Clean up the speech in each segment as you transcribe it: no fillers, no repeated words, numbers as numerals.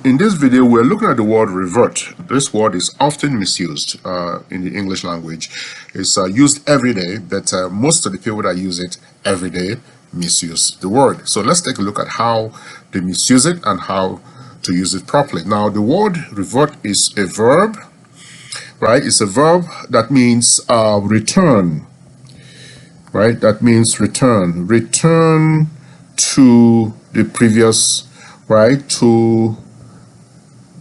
in this video, we're looking at the word revert. This word is often misused in the English language. It's used every day, but most of the people that use it every day misuse the word. So let's take a look at how they misuse it and how to use it properly. Now, the word revert is a verb, right? It's a verb that means return, right? That means return. Return to the previous, right? To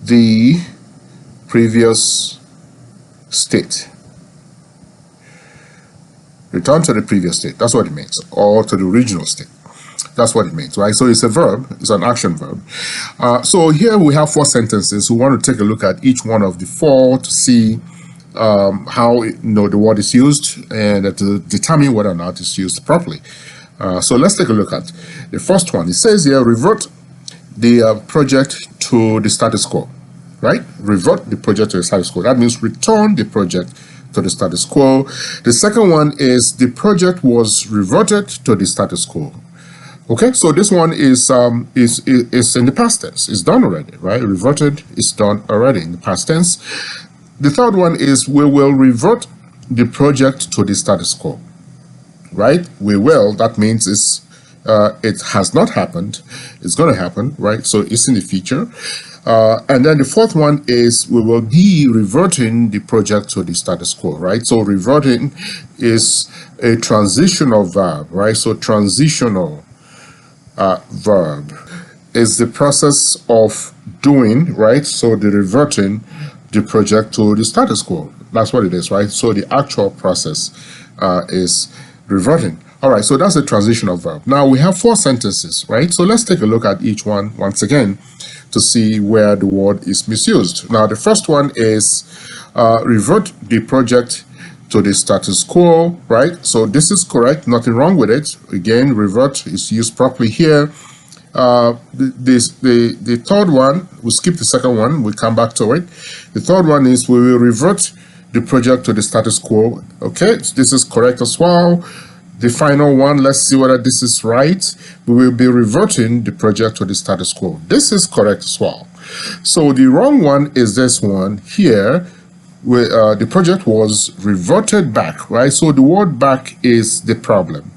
the previous state. Return to the previous state. That's what it means. Or to the original state. That's what it means, right? So it's a verb. It's an action verb. So here we have 4 sentences. We want to take a look at each one of the 4 to see how the word is used and to determine whether or not it's used properly. So let's take a look at the first one. It says here, revert the project to the status quo, right? Revert the project to the status quo. That means return the project to the status quo. The second one is the project was reverted to the status quo. Okay, so this one is in the past tense. It's done already, right? Reverted is done already in the past tense. The third one is we will revert the project to the status quo, right? We will. That means it has not happened. It's going to happen, right? So it's in the future. And then the fourth one is we will be reverting the project to the status quo, right? So reverting is a transitional verb, right? So transitional verb is the process of doing, right? So the reverting the project to the status quo. That's what it is, right? So the actual process is reverting. All right, so that's a transitional verb. Now we have 4 sentences, right? So let's take a look at each one once again to see where the word is misused. Now the first one is revert the project to the status quo, right? So this is correct, nothing wrong with it. Again, revert is used properly here. The third one, we'll skip the second one, we'll come back to it. The third one is we will revert the project to the status quo. Okay, this is correct as well. The final one, let's see whether this is right. We will be reverting the project to the status quo. This is correct as well. So the wrong one is this one here, where the project was reverted back, right? So the word back is the problem.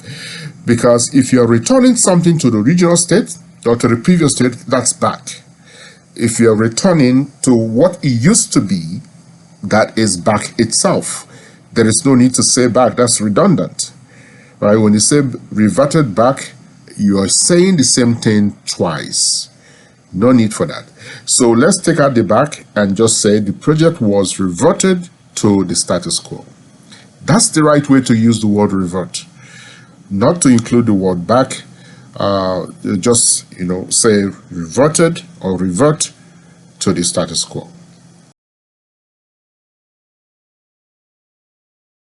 Because if you're returning something to the original state or to the previous state, that's back. If you're returning to what it used to be, that is back itself. There is no need to say back. That's redundant. Right? When you say reverted back, you are saying the same thing twice. No need for that. So let's take out the back and just say the project was reverted to the status quo. That's the right way to use the word revert. Not to include the word back. Just say reverted or revert to the status quo.